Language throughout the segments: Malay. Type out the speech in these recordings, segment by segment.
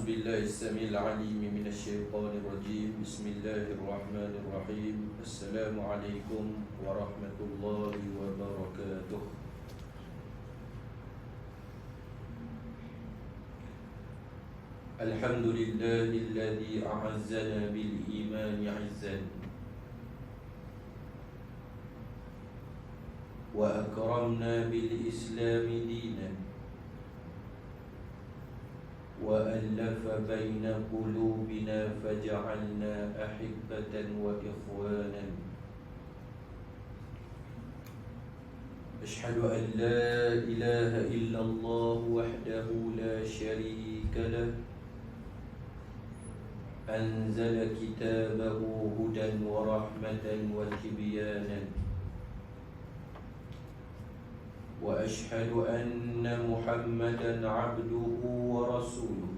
بالله السميع العليم من الشيطان الرجيم. بسم الله الرحمن الرحيم. السلام عليكم ورحمة الله وبركاته. الحمد لله الذي أعزنا بالإيمان عزا وأكرمنا بالإسلام دينا وألف بين قلوبنا فجعلنا أحبة وإخوانا. أشهد أن لا إله إلا الله وحده لا شريك له أنزل كتابه هدى ورحمة وتبيانا. وأشهد أن محمدا عبده ورسوله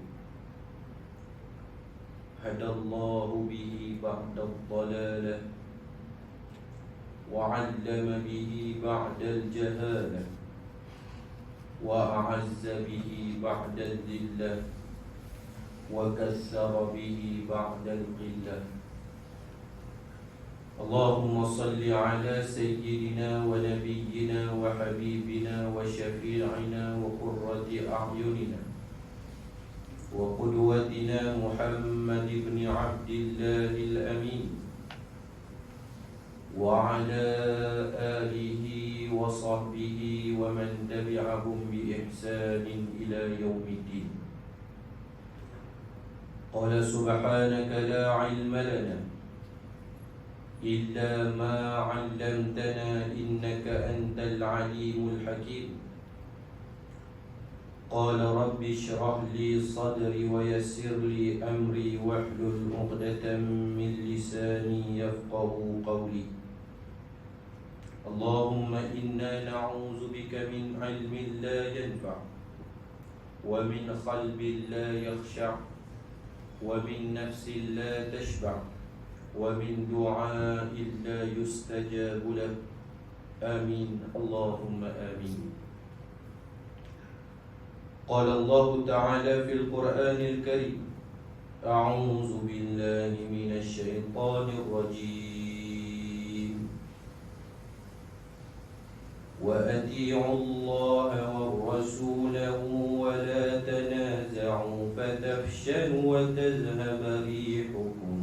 هدى الله به بعد الضلالة وعلم به بعد الجهالة وأعز به بعد الذلة وكسر به بعد القلة. اللهم صل على سيدنا ونبينا وحبيبنا وشفيعنا وقرة أعيننا وقدوتنا محمد بن عبد الله الأمين وعلى آله وصحبه ومن تبعهم بإحسان إلى يوم الدين. قال سبحانك لا علم لنا إلا ما علمتنا إنك أنت العليم الحكيم. قال رب اشرح لي صدري ويسر لي أمري واحلل عقدة من لساني يفقه قولي. اللهم إنا نعوذ بك من علم لا ينفع ومن قلب لا يخشع ومن نفس لا تشبع ومن دعاء لا يستجاب له. آمين اللهم آمين. قال الله تعالى في القرآن الكريم: أعوذ بالله من الشيطان الرجيم. وأطيعوا الله ورسوله ولا تنازعوا فتفشلوا وتذهب ريحكم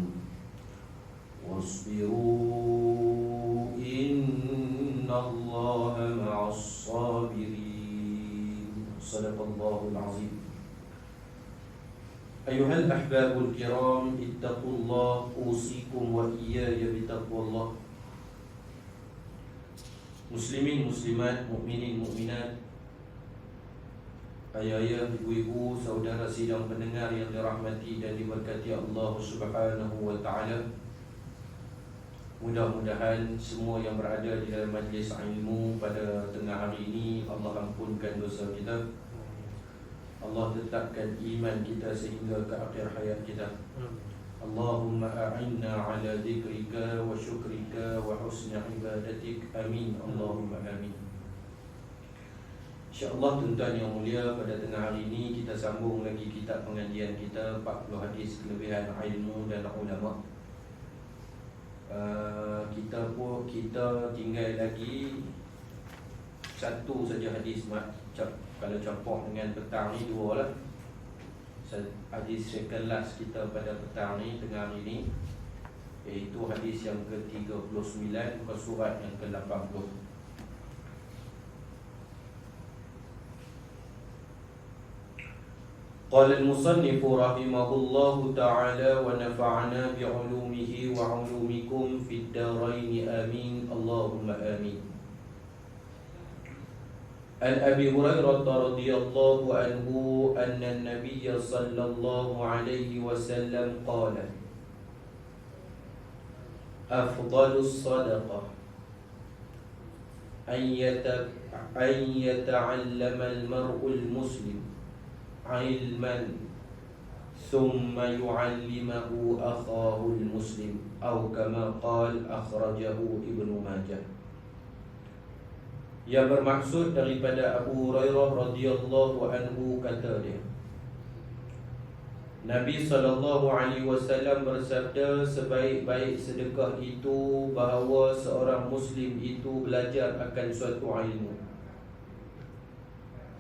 واصبروا إن الله مع الصابرين. صدق الله العظيم. أيها الأحباب الكرام، اتقوا الله، أوصيكم وإياي بتقوى الله. Muslimin, muslimat, mukminin, mukminat, ayah-ayah, ibu-ibu, saudara sidang pendengar yang dirahmati dan diberkati Allah Subhanahu wa ta'ala. Mudah-mudahan semua yang berada di dalam majlis ilmu pada tengah hari ini Allah ampunkan dosa kita, Allah tetapkan iman kita sehingga ke akhir hayat kita. Allahumma a'inna ala dhikrika wa syukrika wa husni ibadatik. Amin Allahumma amin. InsyaAllah tuan-tuan yang mulia, pada tengah hari ini kita sambung lagi kitab pengajian kita 40 hadis kelebihan ilmu dan ulama. Kita tinggal lagi satu saja hadis, kalau campur dengan petang ni dua lah. Hadis sekelas kita pada petang ni, tengah hari ni, iaitu hadis yang ke-39 muka surat yang ke-80. Qala al-musannif rahimahullahu ta'ala wa nafa'ana bi'ulumihi wa 'ulumikum fid darain amin Allahumma amin. An Abi Hurairah radhiyallahu anhu anna an-nabiy sallallahu alaihi wasallam qala: Afdalus sadaqah an yata'allama al-mar'u al-muslim ilman thumma yu'allimahu akhahu al-muslim aw kama qala akhrajahu Ibnu Majah. Yang bermaksud daripada Abu Hurairah radhiyallahu anhu, kata dia, Nabi SAW bersabda, sebaik-baik sedekah itu bahawa seorang Muslim itu belajar akan suatu ilmu,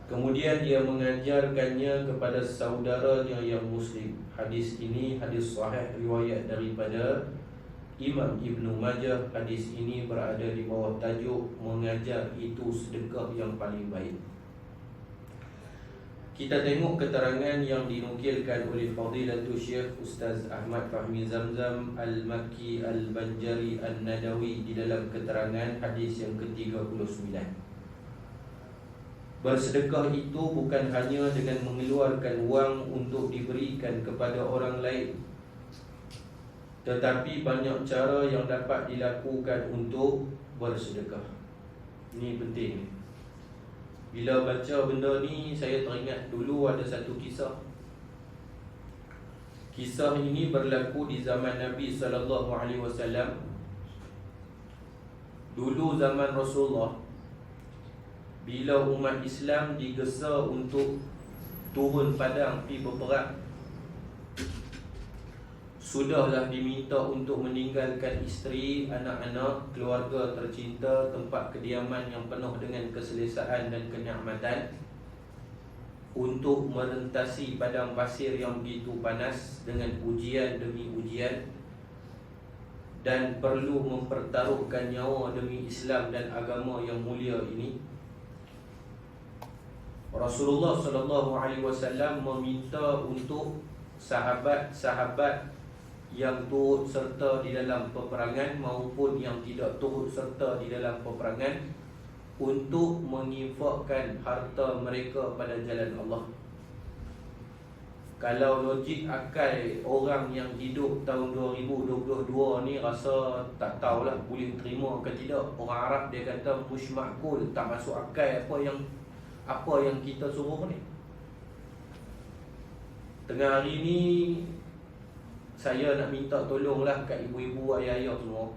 kemudian dia mengajarkannya kepada saudaranya yang Muslim. Hadis ini hadis sahih riwayat daripada Imam Ibnu Majah. Hadis ini berada di bawah tajuk mengajar itu sedekah yang paling baik. Kita tengok keterangan yang dinukilkan oleh Fadilatul Syekh Ustaz Ahmad Fahmi Zamzam Al-Makki Al-Banjari Al-Nadawi di dalam keterangan hadis yang ke-39. Bersedekah itu bukan hanya dengan mengeluarkan wang untuk diberikan kepada orang lain, tetapi banyak cara yang dapat dilakukan untuk bersedekah. Ini penting. Bila baca benda ni, saya teringat dulu ada satu kisah. Kisah ini berlaku di zaman Nabi SAW. Dulu zaman Rasulullah, bila umat Islam digesa untuk turun padang pergi berperang, sudahlah diminta untuk meninggalkan isteri, anak-anak, keluarga tercinta, tempat kediaman yang penuh dengan keselesaan dan kenikmatan, untuk merentasi padang pasir yang begitu panas dengan ujian demi ujian, dan perlu mempertaruhkan nyawa demi Islam dan agama yang mulia ini. Rasulullah SAW meminta untuk sahabat-sahabat yang turut serta di dalam peperangan maupun yang tidak turut serta di dalam peperangan untuk menginfakkan harta mereka pada jalan Allah. Kalau logik akal orang yang hidup tahun 2022 ni rasa tak tahulah boleh terima ke tidak. Orang Arab dia kata mush ma'kul, tak masuk akal apa yang kita suruh ni. Tengah hari ni saya nak minta tolonglah kat ibu-ibu, ayah-ayah semua.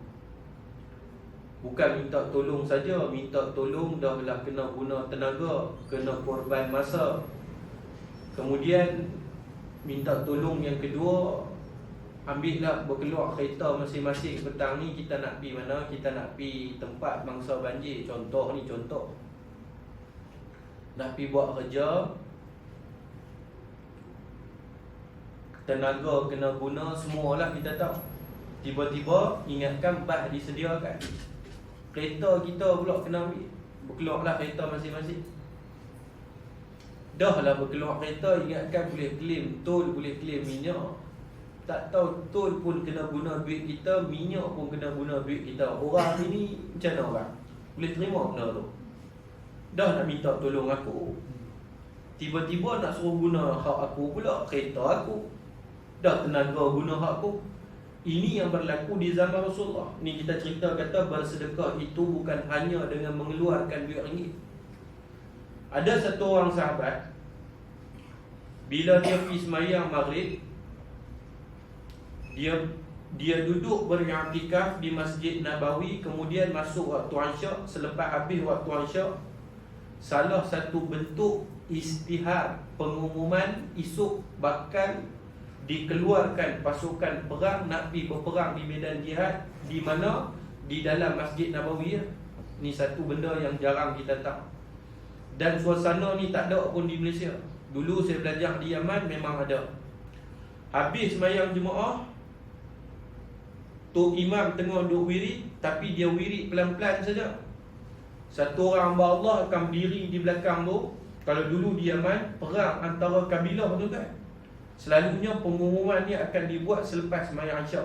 Bukan minta tolong saja, minta tolong dah lah kena guna tenaga, kena korban masa. Kemudian minta tolong yang kedua, ambillah berkeluar kereta masing-masing. Petang ni kita nak pergi mana? Kita nak pergi tempat bangsa banjir. Contoh. Nak pergi buat kerja, tenaga kena guna, semualah kita tahu. Tiba-tiba ingatkan bas disediakan, kereta kita pula kena ambil. Berkeluarlah kereta masing-masing. Dah lah berkeluar kereta, ingatkan boleh claim tol, boleh claim minyak. Tak tahu tol pun kena guna duit kita, minyak pun kena guna duit kita. Orang ni macam mana orang boleh terima benda tu? Dah nak minta tolong aku, tiba-tiba nak suruh guna hak aku pula, kereta aku. Dah tenaga guna hak aku. Ini yang berlaku di zaman Rasulullah. Ni kita cerita kata bersedekah itu bukan hanya dengan mengeluarkan duit ringgit. Ada satu orang sahabat, bila dia pergi sembahyang maghrib, dia duduk beriktikaf di Masjid Nabawi. Kemudian masuk waktu Isyak. Selepas habis waktu Isyak, salah satu bentuk istihar, pengumuman esok bakal dikeluarkan pasukan perang nak pergi berperang di medan jihad. Di mana? Di dalam Masjid Nabawi. Ni satu benda yang jarang kita tahu. Dan suasana ni tak ada pun di Malaysia. Dulu saya belajar di Yaman memang ada. Habis sembahyang jemaah, Tok Imam tengah duk wirid, tapi dia wirid pelan-pelan saja. Satu orang hamba Allah akan berdiri di belakang tu. Kalau dulu di Yaman, perang antara kabilah tu kan, selalunya pengumuman ni akan dibuat selepas sembahyang Isyak.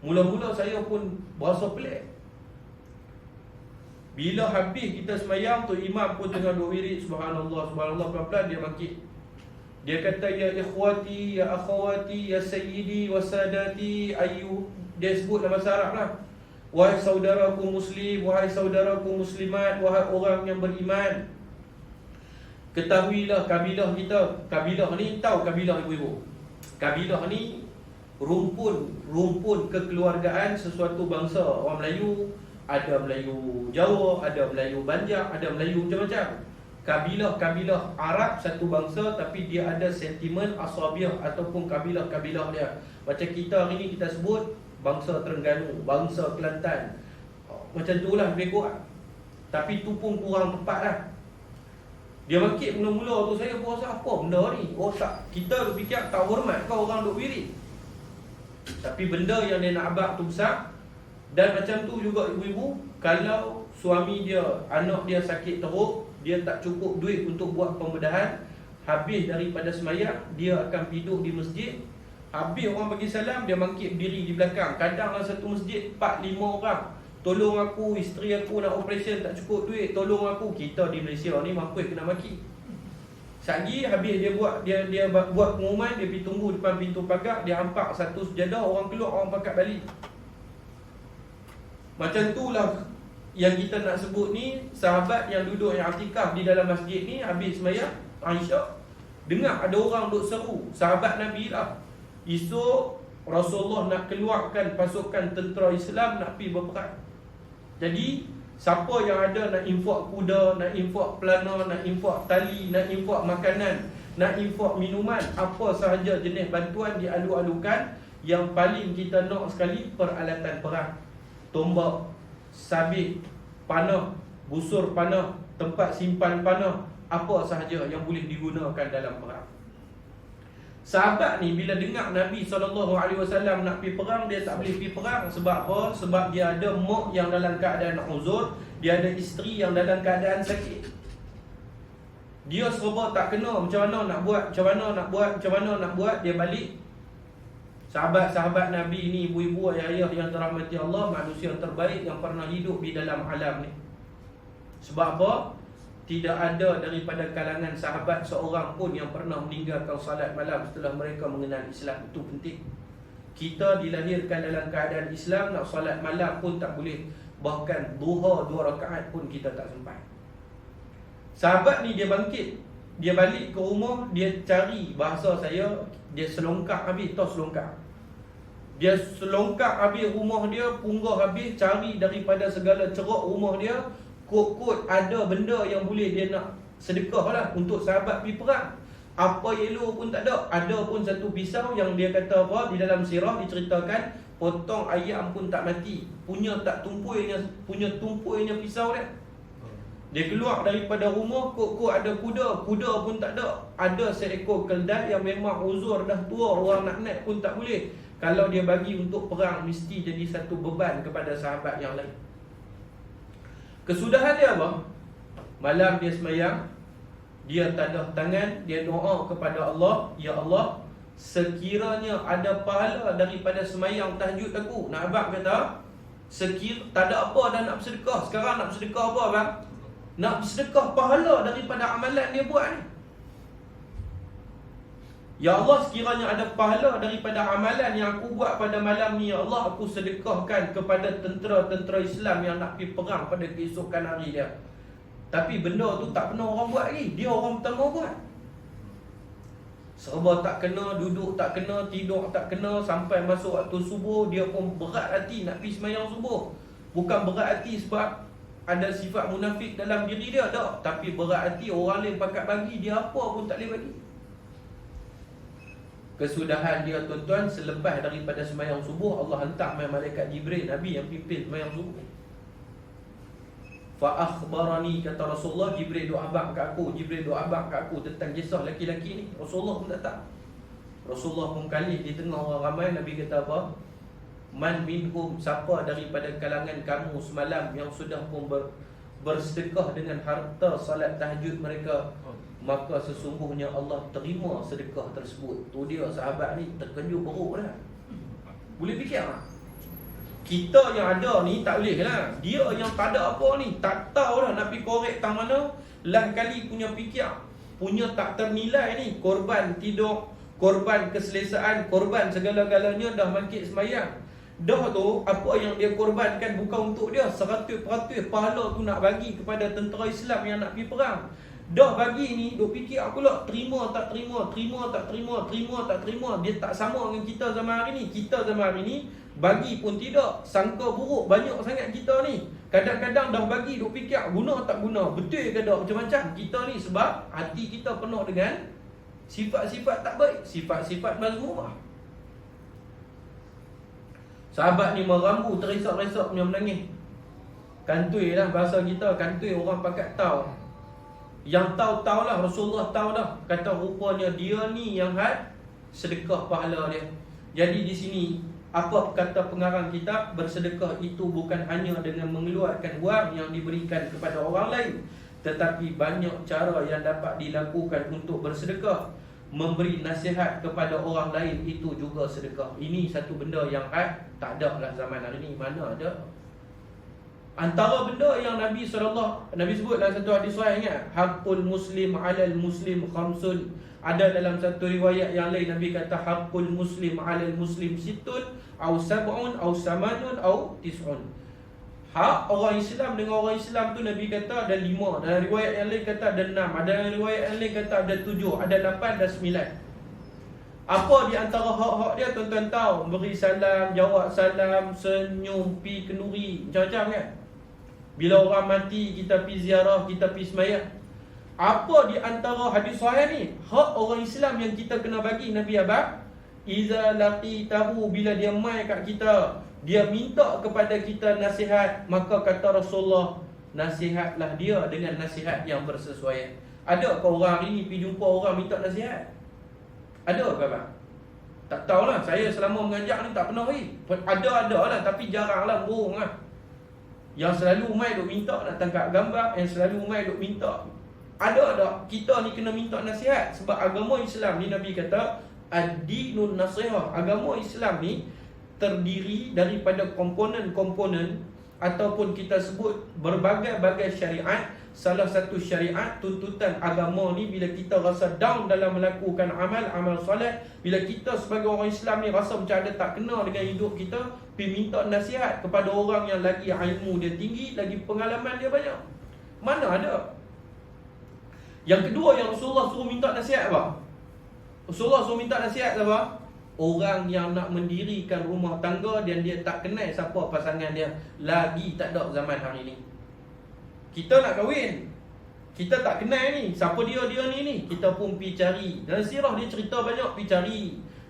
Mula-mula saya pun berasa pelik. Bila habis kita sembahyang, tu imam pun tengah duk wirid, subhanallah, subhanallah, pelan-pelan dia bangkit. Dia kata, ya ikhwati, ya akhawati, ya sayyidi, wa sadati, dia sebut dalam bahasa Arab lah. Wahai saudaraku muslim, wahai saudaraku muslimat, wahai orang yang beriman, ketahuilah kabilah kita. Kabilah ni, tahu kabilah ibu-ibu? Kabilah ni rumpun kekeluargaan sesuatu bangsa. Orang Melayu, ada Melayu Jawa, ada Melayu Banjar, ada Melayu macam-macam. kabilah-kabilah Arab satu bangsa, tapi dia ada sentimen asabiah ataupun kabilah-kabilah dia. Macam kita hari ni kita sebut bangsa Terengganu, bangsa Kelantan, macam tu lah lebih kurang. Tapi tu pun kurang tepat lah. Dia bangkit mula-mula tu, saya pun rasa apa benda ni. Oh tak, kita fikir tak hormat kau orang duk wirid. Tapi benda yang dia nak abang tu besar. Dan macam tu juga ibu-ibu, kalau suami dia, anak dia sakit teruk, dia tak cukup duit untuk buat pembedahan, habis daripada semayang, dia akan tidur di masjid. Habis orang bagi salam, dia bangkit berdiri di belakang. Kadang-kadang satu masjid 4-5 orang. Tolong aku, isteri aku nak operation, tak cukup duit, tolong aku. Kita di Malaysia ni mampus kena maki. Sagi habis dia buat pengumuman, dia pergi tunggu depan pintu pagar, dia hampak satu sejadah, orang keluar, orang pakat balik. Macam itulah yang kita nak sebut ni. Sahabat yang duduk yang i'tikaf di dalam masjid ni, habis sembahyang Aisyah dengar ada orang duk seru, sahabat Nabi lah. Esok Rasulullah nak keluarkan pasukan tentera Islam nak pergi berperang. Jadi siapa yang ada nak infak kuda, nak infak pelana, nak infak tali, nak infak makanan, nak infak minuman, apa sahaja jenis bantuan dialu-alukan. Yang paling kita nak sekali peralatan perang, tombak, sabit, panah, busur panah, tempat simpan panah, apa sahaja yang boleh digunakan dalam perang. Sahabat ni bila dengar Nabi SAW nak pergi perang, dia tak boleh pergi perang. Sebab apa? Sebab dia ada mak yang dalam keadaan uzur, dia ada isteri yang dalam keadaan sakit. Dia serba tak kena, macam mana nak buat, dia balik. Sahabat-sahabat Nabi ni, ibu-ibu, ayah-ayah yang dirahmati Allah, manusia yang terbaik yang pernah hidup di dalam alam ni. Sebab apa? Tidak ada daripada kalangan sahabat seorang pun yang pernah meninggalkan salat malam setelah mereka mengenal Islam. Itu penting. Kita dilahirkan dalam keadaan Islam, nak salat malam pun tak boleh. Bahkan duha 2 rakaat pun kita tak sempat. Sahabat ni dia bangkit, dia balik ke rumah, dia cari, bahasa saya, dia selongkak habis, tahu selongkak. Dia selongkak habis rumah dia, punggah habis, cari daripada segala ceruk rumah dia. Kot-kot ada benda yang boleh dia nak sedekah lah untuk sahabat pergi perang. Apa elok pun tak ada. Ada pun satu pisau yang dia kata apa, di dalam sirah diceritakan, potong ayam pun tak mati. Punya tumpuinya pisau dia. Dia keluar daripada rumah, kot-kot ada kuda pun tak ada. Ada seekor keldai yang memang uzur dah tua, orang nak naik pun tak boleh. Kalau dia bagi untuk perang, mesti jadi satu beban kepada sahabat yang lain. Kesudahan dia apa? Malam dia semayang, dia tadah tangan, dia doa kepada Allah, ya Allah, sekiranya ada pahala daripada semayang tahajud aku. Nak abang kata, tak ada apa dah nak bersedekah. Sekarang nak bersedekah apa abang? Nak bersedekah pahala daripada amalan dia buat ni. Ya Allah, sekiranya ada pahala daripada amalan yang aku buat pada malam ni, ya Allah, aku sedekahkan kepada tentera-tentera Islam yang nak pergi perang pada keesokan hari dia. Tapi benda tu tak pernah orang buat lagi. Dia orang pertama buat. Serba tak kena, duduk tak kena, tidur tak kena. Sampai masuk waktu subuh, dia pun berat hati nak pergi semayang subuh. Bukan berat hati sebab ada sifat munafik dalam diri dia, tak. Tapi berat hati orang lain pakat bagi, dia apa pun tak boleh bagi. Kesudahan dia tuan-tuan, selepas daripada semayang subuh, Allah hantar malaikat Jibril, Nabi yang pimpin semayang subuh. Fa akhbarani, kata Rasulullah, Jibril doa abang kat aku, tentang kisah lelaki-lelaki ni. Rasulullah pun tak tahu. Rasulullah pun kali di tengah orang ramai, Nabi kata apa? Man minhum, siapa daripada kalangan kamu semalam yang sudah pun bersedekah dengan harta salat tahajud mereka, maka sesungguhnya Allah terima sedekah tersebut. Tu dia sahabat ni terkejut perut dah. Boleh fikir tak? Kita yang ada ni tak boleh lah. Dia yang tak ada apa ni, tak tahu lah nak pergi korek tang mana. Lain kali punya fikir, punya tak ternilai ni. Korban tidur, korban keselesaan, korban segala-galanya dah bangkit semayang. Dah tu, apa yang dia korbankan bukan untuk dia 100% pahala tu nak bagi kepada tentera Islam yang nak pergi perang. Dah bagi ni, duk fikir pula terima tak terima, terima tak terima, terima tak terima. Dia tak sama dengan kita zaman hari ni. Kita zaman hari ni bagi pun tidak, sangka buruk banyak sangat kita ni. Kadang-kadang dah bagi duk fikir guna tak guna, betul ke tak, macam-macam kita ni. Sebab hati kita penuh dengan sifat-sifat tak baik, sifat-sifat mazmumah. Sahabat ni merambu, terisak-risak punya menangis. Kantui lah bahasa kita, kantui orang pakat tahu. Yang tahu-tahu lah, Rasulullah tahu dah. Kata rupanya dia ni yang had sedekah pahala dia. Jadi di sini apa kata pengarang kitab, bersedekah itu bukan hanya dengan mengeluarkan wang yang diberikan kepada orang lain, tetapi banyak cara yang dapat dilakukan untuk bersedekah. Memberi nasihat kepada orang lain itu juga sedekah. Ini satu benda yang tak ada lah zaman hari ni. Mana ada? Antara benda yang Nabi sebut dalam satu hadis sahih, ingat, haqqul muslim 'alal muslim khamsun. Ada dalam satu riwayat yang lain Nabi kata haqqul muslim 'alal muslim sittun au sab'un au samanun au tis'un. Hak orang Islam dengan orang Islam tu Nabi kata ada 5. Dalam riwayat yang lain kata ada 6. Ada riwayat yang lain kata ada 7, ada 8 dan 9. Apa di antara hak-hak dia tuan-tuan tahu? Beri salam, jawab salam, senyum, pi kenduri, macam-macam kan. Bila orang mati, kita pergi ziarah, kita pergi semayang. Apa di antara hadis sahih ni? Hak orang Islam yang kita kena bagi. Nabi abang, iza laqitahu, bila dia mai kat kita, dia minta kepada kita nasihat, maka kata Rasulullah, nasihatlah dia dengan nasihat yang bersesuaian. Ada ke orang hari ni pergi jumpa orang minta nasihat? Ada ke abang? Tak tahulah, saya selama mengajar ni tak pernah pergi. Ada lah, tapi jarang lah, bohong lah. Yang selalu mai duk minta nak tangkap gambar, yang selalu mai duk minta. Ada tak? Kita ni kena minta nasihat. Sebab agama Islam ni Nabi kata ad-dinun nasihah. Agama Islam ni terdiri daripada komponen-komponen ataupun kita sebut berbagai-bagai syariat. Salah satu syariat tuntutan agama ni, bila kita rasa down dalam melakukan amal soleh, bila kita sebagai orang Islam ni rasa macam ada tak kena dengan hidup kita, pergi minta nasihat kepada orang yang lagi ilmu dia tinggi, lagi pengalaman dia banyak. Mana ada? Yang kedua yang Rasulullah suruh minta nasihat apa? Rasulullah suruh minta nasihat apa? Orang yang nak mendirikan rumah tangga dan dia tak kenal siapa pasangan dia. Lagi tak ada zaman hari ni. Kita nak kahwin, kita tak kenal ni, siapa dia ni. Kita pun pergi cari. Dalam sirah dia cerita banyak, pergi cari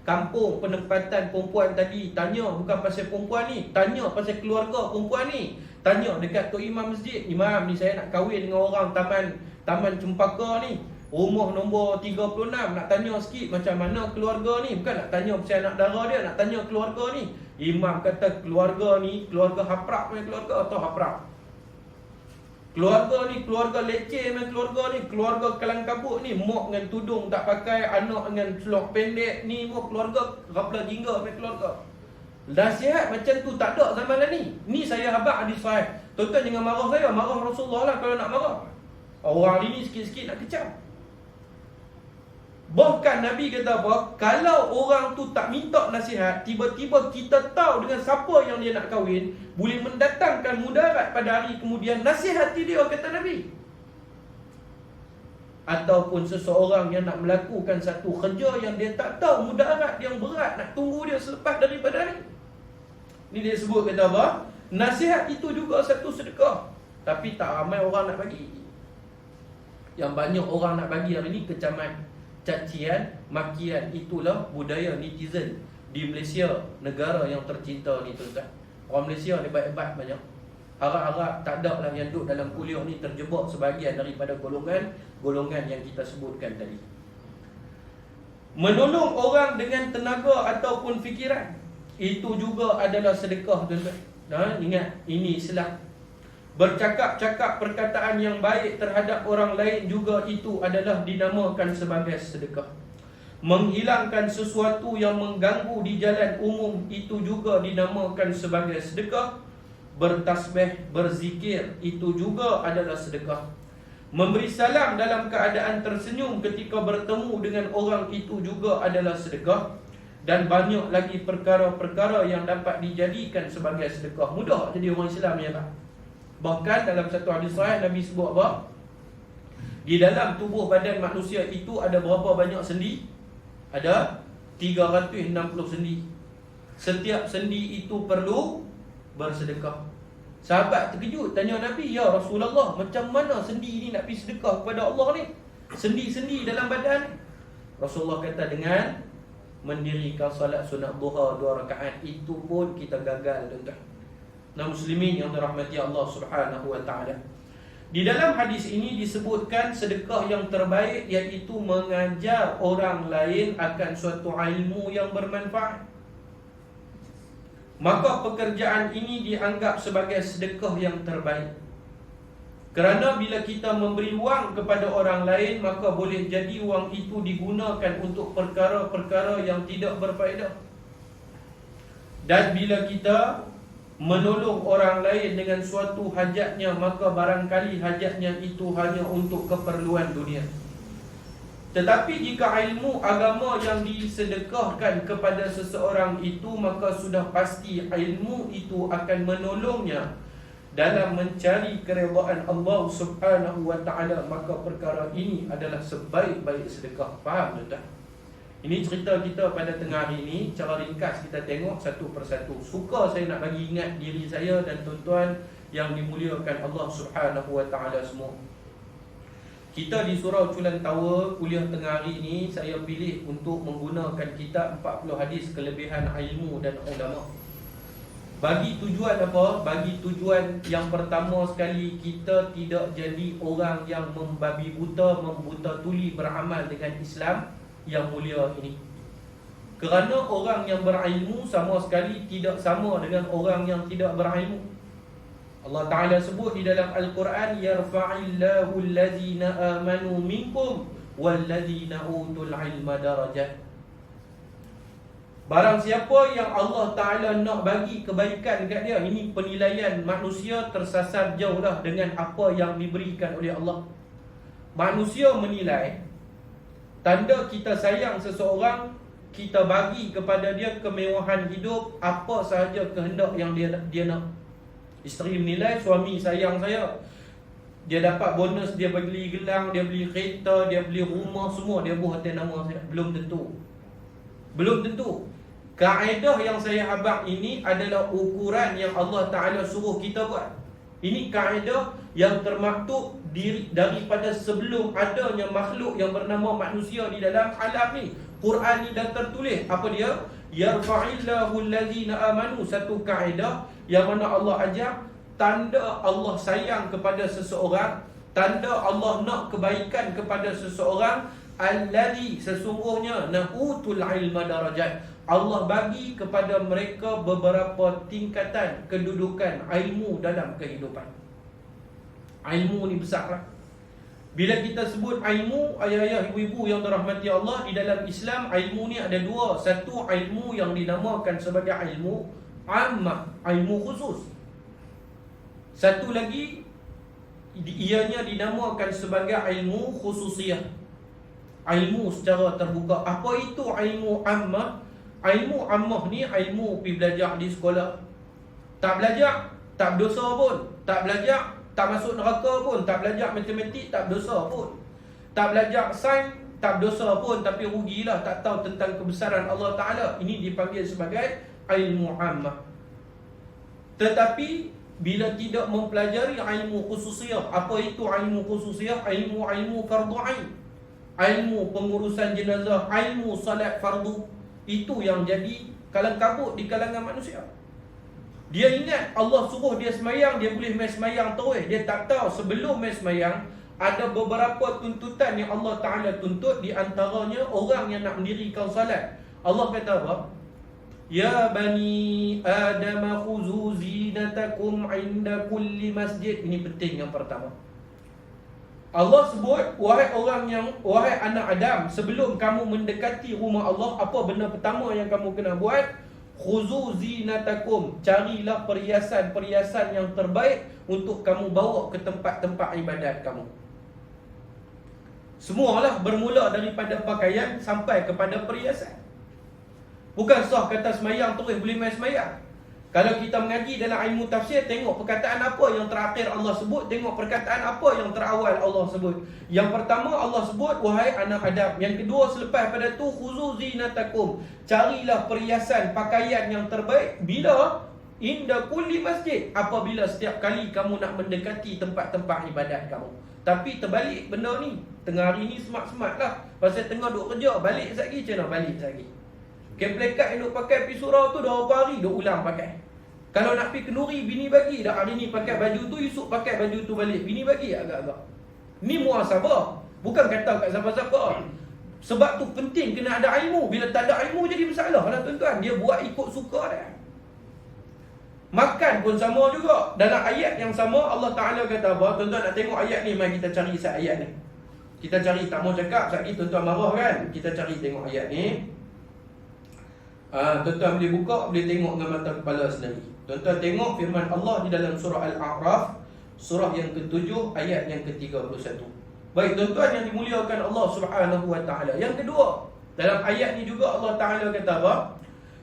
kampung penempatan perempuan tadi. Tanya bukan pasal perempuan ni, tanya pasal keluarga perempuan ni. Tanya dekat Tok Imam masjid, Imam ni saya nak kahwin dengan orang Taman Cempaka ni, rumah nombor 36. Nak tanya sikit macam mana keluarga ni. Bukan nak tanya pasal anak dara dia, nak tanya keluarga ni. Imam kata keluarga ni, keluarga haprak punya keluarga atau haprak. Keluarga ni keluarga leceh punya keluarga ni, keluarga kelang kabut ni, mak dengan tudung tak pakai, anak dengan selok pendek ni, mau keluarga rapla jingga punya keluarga. Nasihat macam tu tak ada zaman ni. Ni saya habaq hadis sahih. Tuan-tuan jangan marah saya, marah Rasulullah lah kalau nak marah. Orang hari ni sikit-sikit nak kecam. Bahkan Nabi kata apa? Kalau orang tu tak minta nasihat, tiba-tiba kita tahu dengan siapa yang dia nak kahwin, boleh mendatangkan mudarat pada hari kemudian. Nasihati dia, kata Nabi. Ataupun seseorang yang nak melakukan satu kerja yang dia tak tahu mudarat yang berat nak tunggu dia selepas daripada ni. Ni dia sebut kata apa? Nasihat itu juga satu sedekah. Tapi tak ramai orang nak bagi. Yang banyak orang nak bagi hari ni kecaman, cacian, makian. Itulah budaya netizen di Malaysia, negara yang tercinta ni tuan-tuan. Orang Malaysia ni baik-baik banyak. Harap-harap tak ada lah yang duduk dalam kuliah ni terjebak sebahagian daripada golongan yang kita sebutkan tadi. Menolong orang dengan tenaga ataupun fikiran, itu juga adalah sedekah tuan-tuan. Ingat, ini Islam. Bercakap-cakap perkataan yang baik terhadap orang lain juga itu adalah dinamakan sebagai sedekah. Menghilangkan sesuatu yang mengganggu di jalan umum itu juga dinamakan sebagai sedekah. Bertasbih, berzikir itu juga adalah sedekah. Memberi salam dalam keadaan tersenyum ketika bertemu dengan orang itu juga adalah sedekah. Dan banyak lagi perkara-perkara yang dapat dijadikan sebagai sedekah. Mudah jadi orang Islam ya tak? Bahkan dalam satu hadis sahih Nabi sebut apa? Di dalam tubuh badan manusia itu ada berapa banyak sendi? Ada 360 sendi. Setiap sendi itu perlu bersedekah. Sahabat terkejut, tanya Nabi, "Ya Rasulullah, macam mana sendi ini nak pergi sedekah kepada Allah ni? Sendi-sendi dalam badan ni." Rasulullah kata, dengan mendirikan salat sunat duha 2 rakaat itu pun kita gagal, tuan-tuan. Nah, muslimin yang dirahmati Allah Subhanahu wa taala. Di dalam hadis ini disebutkan sedekah yang terbaik iaitu mengajar orang lain akan suatu ilmu yang bermanfaat. Maka pekerjaan ini dianggap sebagai sedekah yang terbaik. Kerana bila kita memberi wang kepada orang lain, maka boleh jadi wang itu digunakan untuk perkara-perkara yang tidak berfaedah. Dan bila kita menolong orang lain dengan suatu hajatnya, maka barangkali hajatnya itu hanya untuk keperluan dunia. Tetapi jika ilmu agama yang disedekahkan kepada seseorang itu, maka sudah pasti ilmu itu akan menolongnya dalam mencari keredaan Allah Subhanahu wa taala. Maka perkara ini adalah sebaik-baik sedekah. Faham tak? Ini cerita kita pada tengah hari ini. Cara ringkas kita tengok satu persatu. Suka saya nak bagi ingat diri saya dan tuan-tuan yang dimuliakan Allah Subhanahu wa taala semua. Kita di Surau Culan Tower kuliah tengah hari ini, saya pilih untuk menggunakan kitab 40 hadis kelebihan ilmu dan ulama. Bagi tujuan apa? Bagi tujuan yang pertama sekali, kita tidak jadi orang yang membabi buta, membuta tuli beramal dengan Islam yang mulia ini. Kerana orang yang berilmu sama sekali tidak sama dengan orang yang tidak berilmu. Allah Ta'ala sebut di dalam Al-Quran, "Yarfa'illahu allazina amanu minkum wallazina utul ilma darajat." Barang siapa yang Allah Ta'ala nak bagi kebaikan kat dia, ini penilaian manusia tersasar jauh dah dengan apa yang diberikan oleh Allah. Manusia menilai, tanda kita sayang seseorang, kita bagi kepada dia kemewahan hidup, apa sahaja kehendak yang dia nak. Isteri menilai, suami sayang saya, dia dapat bonus, dia beli gelang, dia beli kereta, dia beli rumah, semua dia buat atas nama saya. Belum tentu. Belum tentu. Kaedah yang saya habaq ini adalah ukuran yang Allah Ta'ala suruh kita buat. Ini kaedah yang termaktub daripada sebelum adanya makhluk yang bernama manusia di dalam alam ni. Quran ni dah tertulis. Apa dia? Yarfa'illahu allazina amanu. Satu kaedah yang mana Allah ajar, tanda Allah sayang kepada seseorang, tanda Allah nak kebaikan kepada seseorang, allazi, sesungguhnya, nautul ilma darajat, Allah bagi kepada mereka beberapa tingkatan kedudukan ilmu dalam kehidupan. Ilmu ni besarlah. Bila kita sebut ilmu, ayah-ayah, ibu-ibu yang dirahmati Allah, di dalam Islam ilmu ni ada dua. Satu, ilmu yang dinamakan sebagai ilmu ammah, ilmu khusus. Satu lagi, ianya dinamakan sebagai ilmu khususiyah, ilmu secara terbuka. Apa itu ilmu ammah? Ilmu ammah ni ilmu pergi belajar di sekolah, tak belajar tak berdosa pun, tak belajar tak masuk neraka pun, tak belajar matematik tak berdosa pun, tak belajar sains tak berdosa pun, tapi rugilah tak tahu tentang kebesaran Allah Ta'ala. Ini dipanggil sebagai ilmu ammah. Tetapi bila tidak mempelajari ilmu khususiyah, apa itu ilmu khususiyah? Ilmu fardu ain, ilmu pengurusan jenazah, ilmu salat fardu, itu yang jadi kalang kabut di kalangan manusia. Dia ingat Allah suruh dia semayang, dia boleh main semayang terus. Dia tak tahu sebelum main semayang ada beberapa tuntutan yang Allah Ta'ala tuntut. Di antaranya orang yang nak mendirikan salat, Allah kata apa? Ya bani Adam khuzu zinatakum inda kulli masjid. Ini penting yang pertama. Allah sebut, wahai anak Adam, sebelum kamu mendekati rumah Allah, apa benda pertama yang kamu kena buat? Khuzu zinatakum, carilah perhiasan-perhiasan yang terbaik untuk kamu bawa ke tempat-tempat ibadat kamu. Semualah bermula daripada pakaian sampai kepada perhiasan. Bukan sah kata semayang terus boleh main semayang. Kalau kita mengaji dalam ilmu tafsir, tengok perkataan apa yang terakhir Allah sebut, tengok perkataan apa yang terawal Allah sebut. Yang pertama Allah sebut, wahai anak Adam. Yang kedua selepas pada tu, khuzu zinatakum, carilah perhiasan, pakaian yang terbaik. Bila? Inda kulli masjid, apabila setiap kali kamu nak mendekati tempat-tempat ibadat kamu. Tapi terbalik benda ni. Tengah hari ni semak-semak lah, pasal tengah duk kerja, balik sekejap lagi, macam mana balik sekejap lagi. Keplekat yang duk pakai pergi surau tu dah berapa hari duk ulang pakai. Kalau nak pergi kenduri, bini bagi dah hari ni pakai baju tu, esok pakai baju tu balik, bini bagi agak-agak. Ni muhasabah, bukan kata kat siapa-siapa. Sebab tu penting kena ada ilmu. Bila tak ada ilmu jadi masalah lah tuan-tuan. Dia buat ikut suka dia. Makan pun sama juga. Dalam ayat yang sama Allah Ta'ala kata apa? Tuan-tuan nak tengok ayat ni, mari kita cari ayat ni. Kita cari, tak mau cakap sekali tuan-tuan marah kan. Kita cari tengok ayat ni. Tuan-tuan boleh buka, boleh tengok dengan mata kepala sendiri. Tuan-tuan tengok firman Allah di dalam surah Al-A'raf, surah yang ke-7 ayat yang ke-31. Baik tuan-tuan yang dimuliakan Allah Subhanahu wa taala. Yang kedua, dalam ayat ni juga Allah Taala kata apa?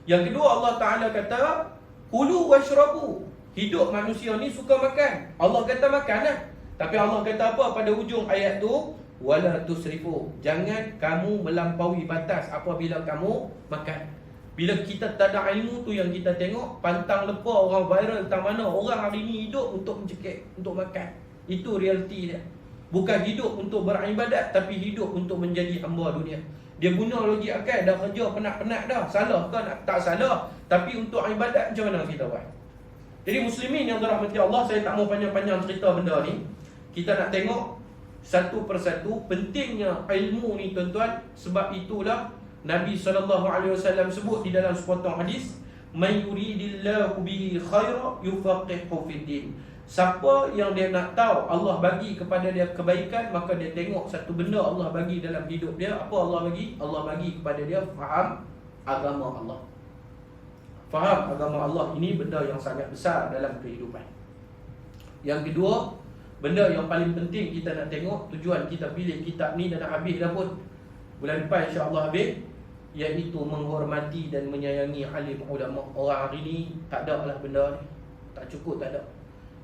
Yang kedua Allah Taala kata, kulu washrabu. Hidup manusia ni suka makan. Allah kata makan lah. Tapi Allah kata apa pada hujung ayat tu? Wala tusrifu. Jangan kamu melampaui batas apabila kamu makan. Bila kita tak ada ilmu tu yang kita tengok, pantang lepa orang viral tentang mana orang hari ni hidup untuk mencekik, untuk makan. Itu realiti dia. Bukan hidup untuk beribadat, tapi hidup untuk menjadi hamba dunia. Dia guna logik akal, dah kerja penat-penat dah. Salah ke? Tak salah. Tapi untuk ibadat macam mana kita buat? Jadi muslimin yang dirahmati Allah, saya tak mau panjang-panjang cerita benda ni. Kita nak tengok satu persatu pentingnya ilmu ni tuan-tuan. Sebab itulah Nabi SAW sebut di dalam sepotong hadis, "Man yuridillahu bihi khaira yufaqihu fid din." Siapa yang dia nak tahu Allah bagi kepada dia kebaikan, maka dia tengok satu benda Allah bagi dalam hidup dia. Apa Allah bagi? Allah bagi kepada dia faham agama Allah. Faham agama Allah ini benda yang sangat besar dalam kehidupan. Yang kedua, benda yang paling penting kita nak tengok, tujuan kita pilih kitab ni dan nak habis dah pun. Bulan depan insya-Allah habis, iaitu menghormati dan menyayangi alim ulama. Orang hari ni tak ada lah benda ni. Tak cukup, tak ada.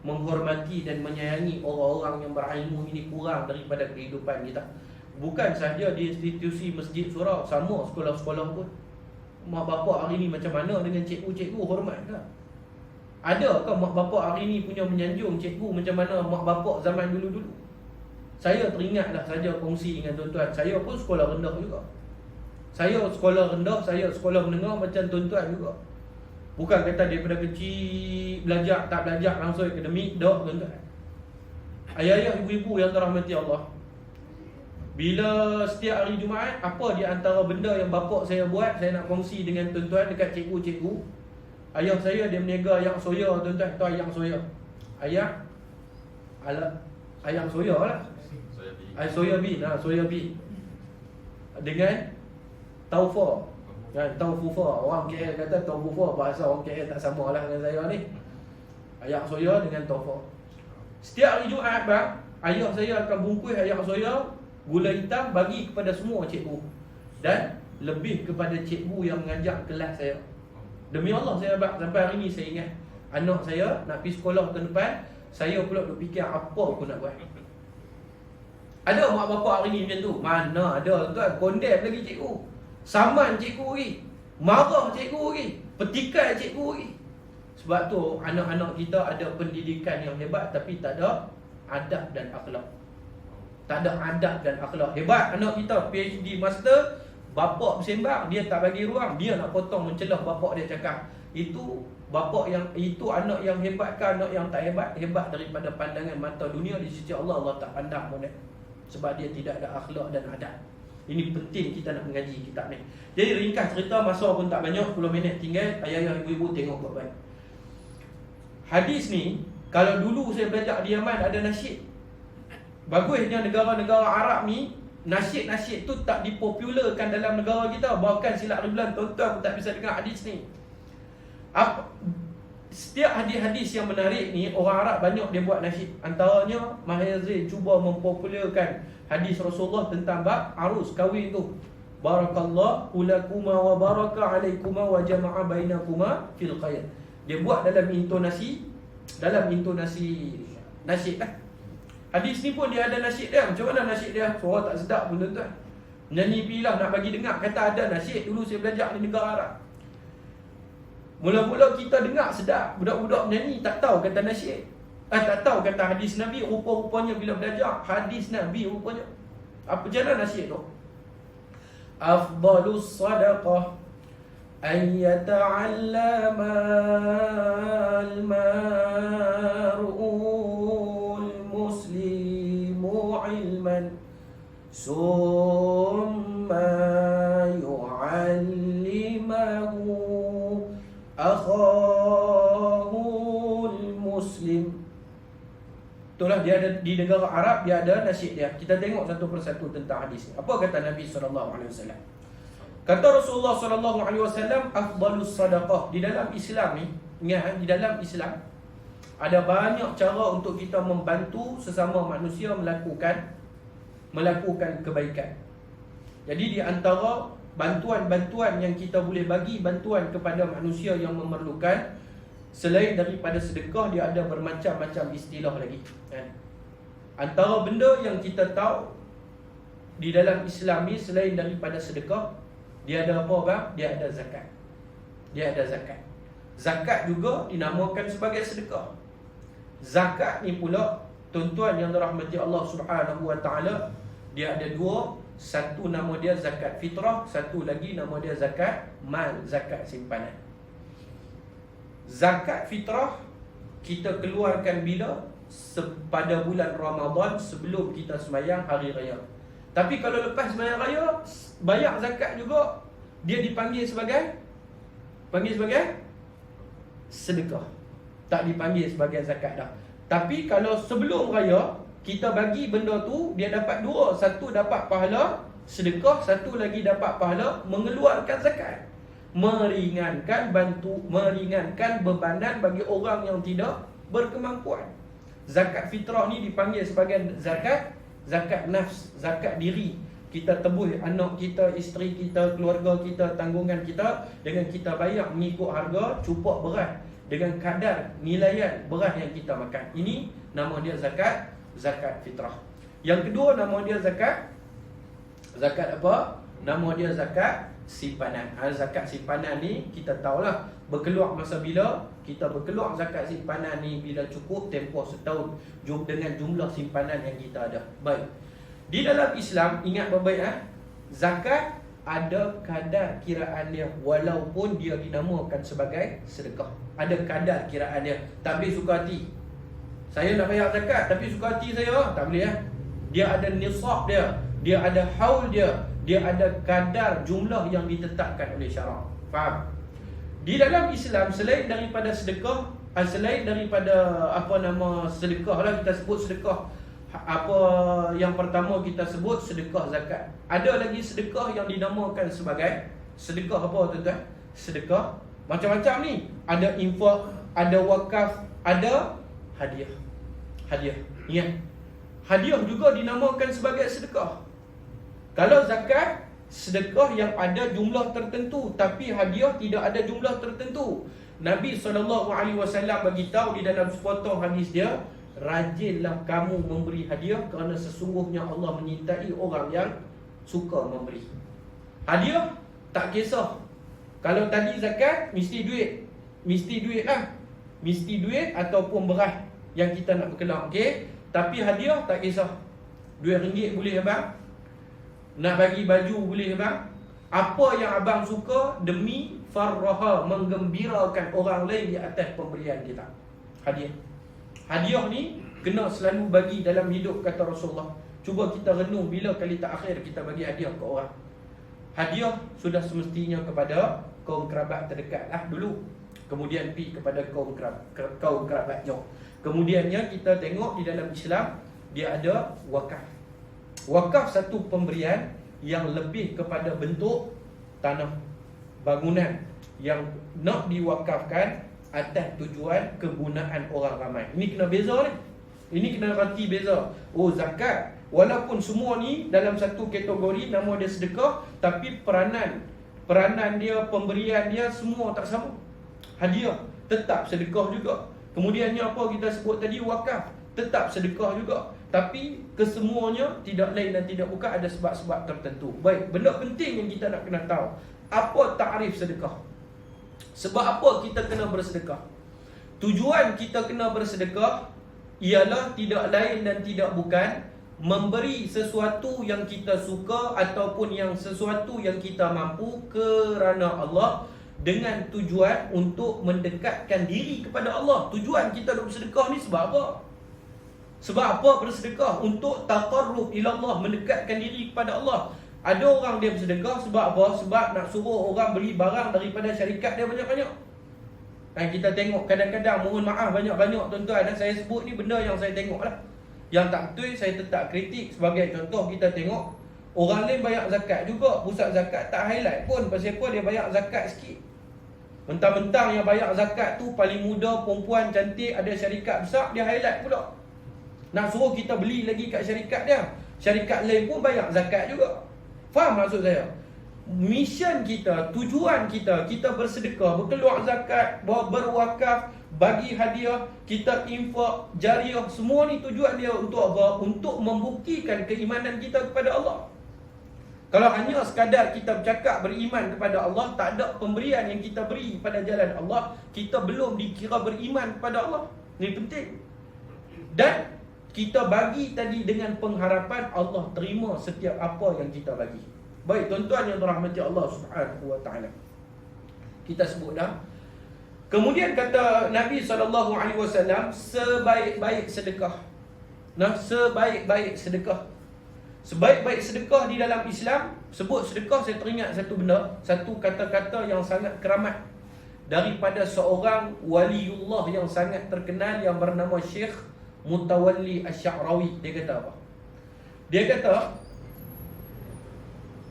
Menghormati dan menyayangi orang-orang yang berilmu ini kurang daripada kehidupan kita. Bukan sahaja di institusi masjid surau, sama sekolah-sekolah pun. Mak bapak hari ni macam mana dengan cikgu-cikgu, hormat ke? Ada ke mak bapak hari ni punya menyanjung cikgu macam mana mak bapak zaman dulu-dulu? Saya teringatlah saja kongsi dengan tuan-tuan. Saya pun sekolah rendah juga. Saya sekolah rendah, saya sekolah menengah macam tuan-tuan juga. Bukan kata daripada kecil belajar, tak belajar langsung akademik, dah tuan-tuan. Ayah-ayah, ibu-ibu yang dirahmati Allah, bila setiap hari Jumaat, apa di antara benda yang bapak saya buat, saya nak kongsi dengan tuan-tuan dekat cikgu-cikgu. Ayah saya dia meniaga ayam soya tuan-tuan. Tahu ayam soya? Ayam soya lah. Soya bean, soya bean. Dengan taufa. Kan, taufufa. Orang KL kata taufufa, bahasa orang KL tak sama lah dengan saya ni. Ayam soya dengan taufa. Setiap hari Jumaat bang, ayah saya akan bungkus ayam soya, gula hitam bagi kepada semua cikgu. Dan lebih kepada cikgu yang mengajar kelas saya. Demi Allah saya bang, sampai hari ni saya ingat. Anak saya nak pergi sekolah tahun depan, saya pula duk fikir apa aku nak buat. Ada mak bapak hari ni macam tu? Mana ada tuan, kondem lagi cikgu. Saman cikgu lagi, marah cikgu lagi, petikai cikgu lagi. Sebab tu anak-anak kita ada pendidikan yang hebat, tapi tak ada adab dan akhlak. Tak ada adab dan akhlak. Hebat anak kita PhD master, bapak bersembang, dia tak bagi ruang, dia nak potong mencelah bapak dia cakap. Itu bapak yang, itu anak yang hebat ke anak yang tak hebat? Hebat daripada pandangan mata dunia. Di sisi Allah, Allah tak pandang pun dia. Sebab dia tidak ada akhlak dan adab. Ini penting kita nak mengaji kitab ni. Jadi ringkas cerita, masa pun tak banyak, 10 minit tinggal. Ayah-ayah, ibu-ibu tengok baik-baik. Hadis ni, kalau dulu saya belajar di Yaman ada nasyid. Bagusnya negara-negara Arab ni, nasyid-nasyid tu tak dipopularkan dalam negara kita. Bahkan silap ribuan tuan-tuan pun tak bisa dengar hadis ni. Setiap hadis-hadis yang menarik ni, orang Arab banyak dia buat nasyid. Antaranya Mahir Zain cuba mempopularkan hadis Rasulullah tentang bab arus kahwin tu. Barakallahu lakuma wa baraka alaikuma wa jama'a bainakuma fil khair. Dia buat dalam intonasi nasyid lah. Hadis ni pun dia ada nasyid dia. Macam mana nasyid dia? Suara tak sedap pun tuan-tuan. Nyanyi pilah nak bagi dengar. Kata ada nasyid. Dulu saya belajar di negara Arab. Mula-mula kita dengar sedap. Budak-budak menyanyi tak tahu kata nasyid. Tak tahu kata hadis Nabi. Rupa-rupanya bila belajar hadis Nabi rupanya. Apa jalan nasyid tu? Afdalus sadaqah an yata'allama al-mar'ul muslimu ilman summa yu'allimahu akhahul muslim. Itulah dia ada di negara Arab, dia ada nasyid dia. Kita tengok satu persatu tentang hadis ni. Apa kata Nabi SAW? Kata Rasulullah SAW, afdalus sadaqah. Di dalam Islam ni, ingat, di dalam Islam ada banyak cara untuk kita membantu sesama manusia melakukan kebaikan. Jadi di antara bantuan-bantuan yang kita boleh bagi, bantuan kepada manusia yang memerlukan, selain daripada sedekah, dia ada bermacam-macam istilah lagi. Antara benda yang kita tahu di dalam Islam ni, selain daripada sedekah, dia ada apa bang? Dia ada zakat. Zakat juga dinamakan sebagai sedekah. Zakat ni pula, tuan-tuan yang dirahmati Allah Subhanahu wa taala, dia ada dua. Satu nama dia zakat fitrah, satu lagi nama dia zakat mal, zakat simpanan. Zakat fitrah kita keluarkan bila? Pada bulan Ramadan sebelum kita sembahyang hari raya. Tapi kalau lepas sembahyang raya, bayar zakat juga, dia dipanggil sebagai sedekah. Tak dipanggil sebagai zakat dah. Tapi kalau sebelum raya kita bagi benda tu, dia dapat dua. Satu dapat pahala sedekah, satu lagi dapat pahala mengeluarkan zakat. Meringankan bebanan bagi orang yang tidak berkemampuan. Zakat fitrah ni dipanggil sebagai zakat nafs, zakat diri. Kita tebus anak kita, isteri kita, keluarga kita, tanggungan kita dengan kita bayar mengikut harga cupak beras dengan kadar nilaian beras yang kita makan. Ini nama dia zakat fitrah. Yang kedua nama dia zakat apa? Nama dia zakat simpanan. Zakat simpanan ni kita tahulah berkeluar masa bila. Kita berkeluar zakat simpanan ni bila cukup tempoh setahun dengan jumlah simpanan yang kita ada. Baik. Di dalam Islam, ingat baik-baik, zakat ada kadar kiraan dia, walaupun dia dinamakan sebagai sedekah. Ada kadar kiraan dia. Tak boleh suka hati. Saya nak bayar zakat tapi suka hati saya, tak boleh. Dia ada nisab dia, dia ada haul dia, dia ada kadar jumlah yang ditetapkan oleh syarak. Faham? Di dalam Islam, selain daripada sedekah, selain daripada sedekah lah, kita sebut sedekah. Apa yang pertama kita sebut sedekah zakat. Ada lagi sedekah yang dinamakan sebagai sedekah apa tuan-tuan? Sedekah macam-macam ni. Ada infak, ada wakaf, ada hadiah. Ingat, hadiah juga dinamakan sebagai sedekah. Kalau zakat, sedekah yang ada jumlah tertentu, tapi hadiah tidak ada jumlah tertentu. Nabi SAW bagi tahu di dalam sepotong hadis dia, rajinlah kamu memberi hadiah kerana sesungguhnya Allah menyintai orang yang suka memberi. Hadiah tak kisah. Kalau tadi zakat mesti duit lah. Mesti duit ataupun beras yang kita nak berkelak, okey? Tapi hadiah tak kisah. RM2 boleh abang? Nak bagi baju boleh abang? Apa yang abang suka demi farraha, menggembirakan orang lain di atas pemberian kita. Hadiah ni kena selalu bagi dalam hidup, kata Rasulullah. Cuba kita renung bila kali terakhir kita bagi hadiah ke orang. Hadiah sudah semestinya kepada kaum kerabat terdekat lah dulu. Kemudian pergi kepada kaum kerabat jauh. Kemudiannya kita tengok di dalam Islam, dia ada wakaf. Wakaf satu pemberian yang lebih kepada bentuk tanah, bangunan yang nak diwakafkan atas tujuan kegunaan orang ramai. Ini kena beza ni. Ini kena rati beza. Oh, zakat, walaupun semua ni dalam satu kategori, nama dia sedekah, tapi peranan dia, pemberian dia semua tak sama. Hadiah tetap sedekah juga. Kemudiannya apa kita sebut tadi, wakaf, tetap sedekah juga. Tapi kesemuanya tidak lain dan tidak bukan, ada sebab-sebab tertentu. Baik, benda penting yang kita nak kena tahu, apa takrif sedekah? Sebab apa kita kena bersedekah? Tujuan kita kena bersedekah ialah tidak lain dan tidak bukan memberi sesuatu yang kita suka ataupun yang sesuatu yang kita mampu kerana Allah, dengan tujuan untuk mendekatkan diri kepada Allah. Tujuan kita bersedekah ni sebab apa? Sebab apa bersedekah? Untuk taqarrub ila Allah, mendekatkan diri kepada Allah. Ada orang dia bersedekah sebab apa? Sebab nak suruh orang beli barang daripada syarikat dia banyak-banyak. Dan kita tengok kadang-kadang, mohon maaf banyak-banyak tuan-tuan, dan saya sebut ni benda yang saya tengok lah. Yang tak betul saya tetap kritik. Sebagai contoh, kita tengok orang lain bayar zakat juga, pusat zakat tak highlight pun. Pasal apa? Dia bayar zakat sikit. Mentang-mentang yang bayar zakat tu paling muda, perempuan cantik, ada syarikat besar, dia highlight pula. Nak suruh kita beli lagi kat syarikat dia. Syarikat lain pun bayar zakat juga. Faham maksud saya? Mission kita, tujuan kita, kita bersedekah, berkeluar zakat, berwakaf, bagi hadiah, kita infak, jariah, semua ni tujuan dia untuk apa? Untuk membuktikan keimanan kita kepada Allah. Kalau hanya sekadar kita bercakap beriman kepada Allah, tak ada pemberian yang kita beri pada jalan Allah, kita belum dikira beriman kepada Allah. Ini penting. Dan kita bagi tadi dengan pengharapan Allah terima setiap apa yang kita bagi. Baik tuan-tuan yang dirahmati Allah Subhanahu wa taala. Kita sebut dah. Kemudian kata Nabi SAW, sebaik-baik sedekah. Nah, sebaik-baik sedekah. Sebaik-baik sedekah di dalam Islam, sebut sedekah saya teringat satu benda, satu kata-kata yang sangat keramat daripada seorang waliullah yang sangat terkenal yang bernama Syekh Mutawalli Asy-Sya'rawi. Dia kata apa? Dia kata,